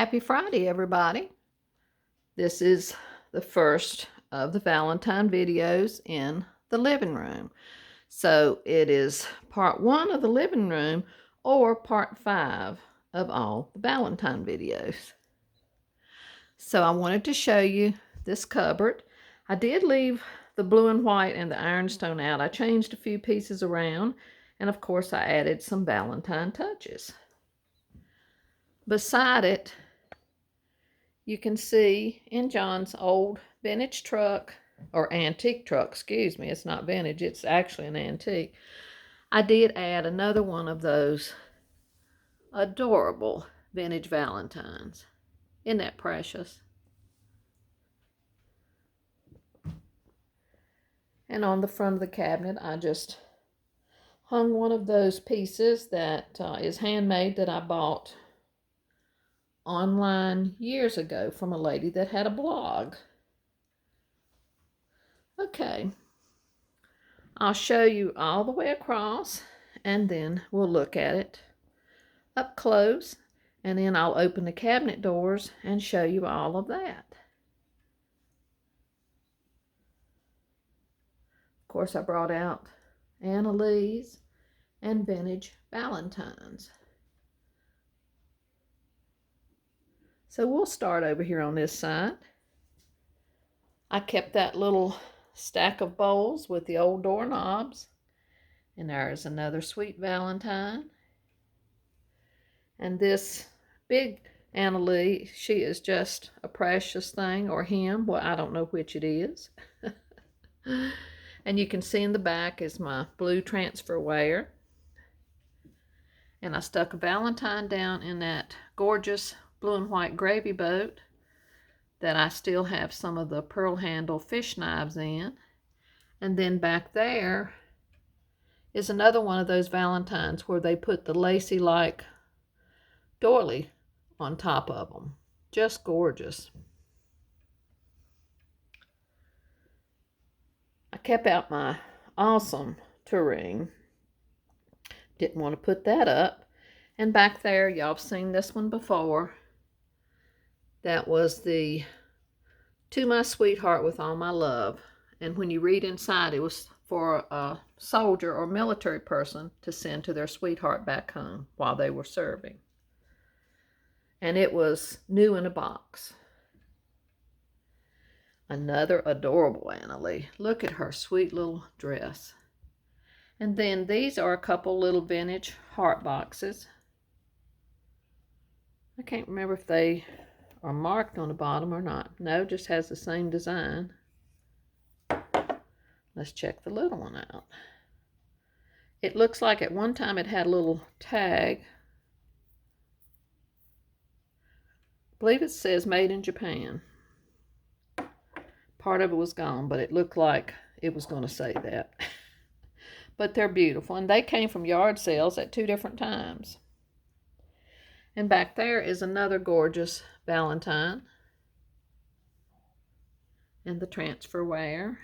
Happy Friday, everybody. This is the first of the Valentine videos in the living room. So it is part 1 of the living room or part 5 of all the Valentine videos. So I wanted to show you this cupboard. I did leave the blue and white and the ironstone out. I changed a few pieces around, and of course I added some Valentine touches. Beside it, you can see in John's old vintage truck, or antique truck, excuse me, it's not vintage, it's actually an antique. I did add another one of those adorable vintage Valentines. Isn't that precious? And on the front of the cabinet, I just hung one of those pieces that is handmade that I bought online years ago from a lady that had a blog. Okay, I'll show you all the way across, and then we'll look at it up close, and then I'll open the cabinet doors and show you all of that. Of course, I brought out Annalee's and vintage Valentines. So we'll start over here on this side. I kept that little stack of bowls with the old doorknobs. And there's another sweet Valentine. And this big Annalee, she is just a precious thing, or him. Well, I don't know which it is. And you can see in the back is my blue transfer wire. And I stuck a Valentine down in that gorgeous blue and white gravy boat that I still have some of the pearl handle fish knives in. And then back there is another one of those Valentines where they put the lacy-like doily on top of them. Just gorgeous. I kept out my awesome tureen. Didn't want to put that up. And back there, y'all have seen this one before. That was the To My Sweetheart with All My Love. And when you read inside, it was for a soldier or military person to send to their sweetheart back home while they were serving. And it was new in a box. Another adorable Annalee. Look at her sweet little dress. And then these are a couple little vintage heart boxes. I can't remember if they are marked on the bottom or not. No, just has the same design. Let's check the little one out. It looks like at one time it had a little tag. I believe it says made in Japan. Part of it was gone, but it looked like it was going to say that. But they're beautiful, and they came from yard sales at 2 different times. And back there is another gorgeous Valentine. And the transfer wire.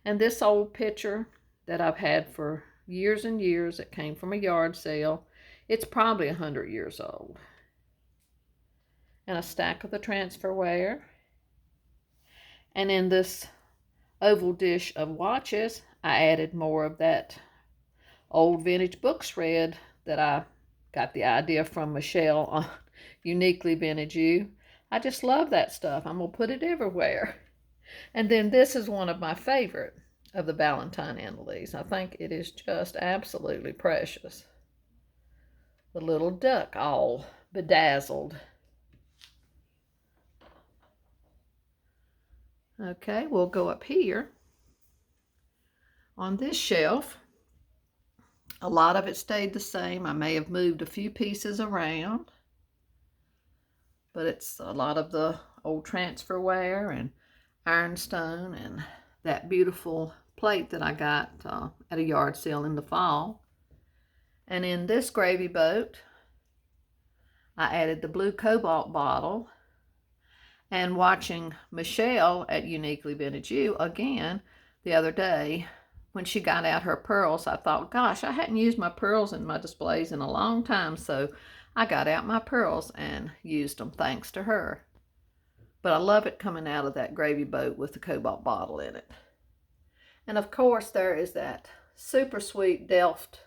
And this old picture that I've had for years and years, it came from a yard sale. It's probably 100 years old. And a stack of the transfer wire. And in this oval dish of watches, I added more of that old vintage book shred that I got the idea from Michelle on Uniquely Vintage You. I just love that stuff. I'm going to put it everywhere. And then this is one of my favorite of the Valentine Annalees. I think it is just absolutely precious. The little duck all bedazzled. Okay, we'll go up here. On this shelf, a lot of it stayed the same. I may have moved a few pieces around, but it's a lot of the old transfer wire and ironstone and that beautiful plate that I got at a yard sale in the fall. And in this gravy boat, I added the blue cobalt bottle. And watching Michelle at Uniquely Vintage You again the other day, when she got out her pearls, I thought, gosh, I hadn't used my pearls in my displays in a long time, so I got out my pearls and used them thanks to her. But I love it coming out of that gravy boat with the cobalt bottle in it. And of course there is that super sweet Delft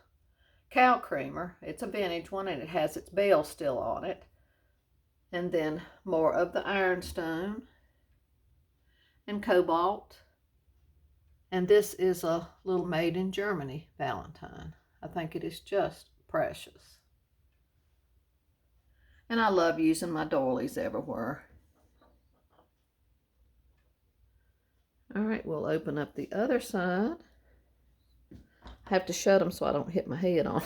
cow creamer. It's a vintage one and it has its bell still on it. And then more of the ironstone and cobalt. And this is a little made in Germany Valentine. I think it is just precious. And I love using my doilies everywhere. All right, we'll open up the other side. I have to shut them so I don't hit my head on.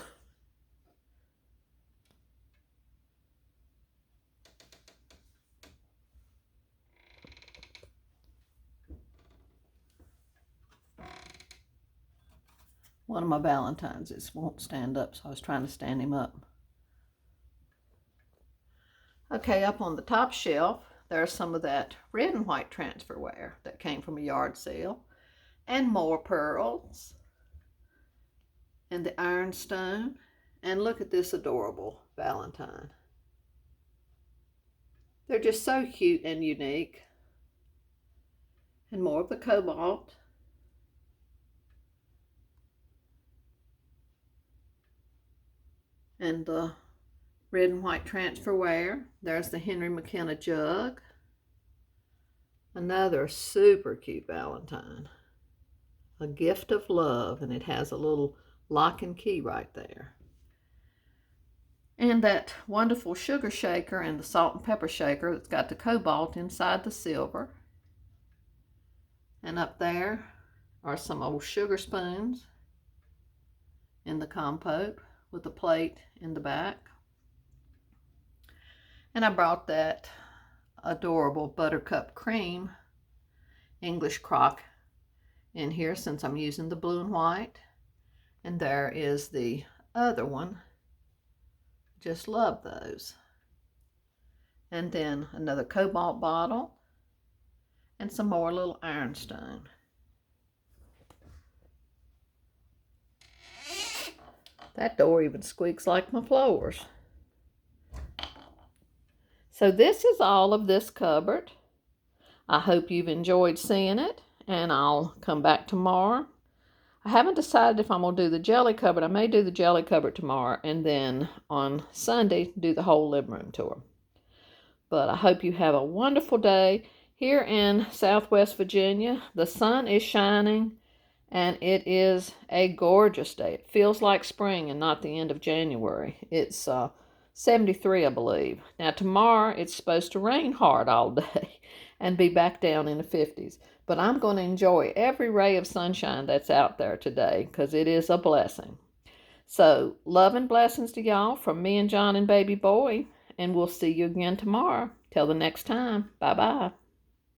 One of my Valentines won't stand up, so I was trying to stand him up. Okay, up on the top shelf, there's some of that red and white transferware that came from a yard sale, and more pearls, and the ironstone, and look at this adorable Valentine. They're just so cute and unique. And more of the cobalt. And the red and white transferware. There's the Henry McKenna jug. Another super cute Valentine. A gift of love, and it has a little lock and key right there. And that wonderful sugar shaker and the salt and pepper shaker that's got the cobalt inside the silver. And up there are some old sugar spoons in the compote with a plate in the back. And I brought that adorable buttercup cream English crock in here since I'm using the blue and white. And there is the other one. Just love those. And then another cobalt bottle and some more little ironstone. That door even squeaks like my floors. So this is all of this cupboard. I hope you've enjoyed seeing it, and I'll come back tomorrow. I haven't decided if I'm going to do the jelly cupboard. I may do the jelly cupboard tomorrow, and then on Sunday do the whole living room tour. But I hope you have a wonderful day. Here in Southwest Virginia, the sun is shining, and it is a gorgeous day. It feels like spring and not the end of January. It's 73, I believe. Now tomorrow it's supposed to rain hard all day and be back down in the 50s. But I'm going to enjoy every ray of sunshine that's out there today because it is a blessing. So love and blessings to y'all from me and John and baby boy, and we'll see you again tomorrow. Till the next time, bye-bye.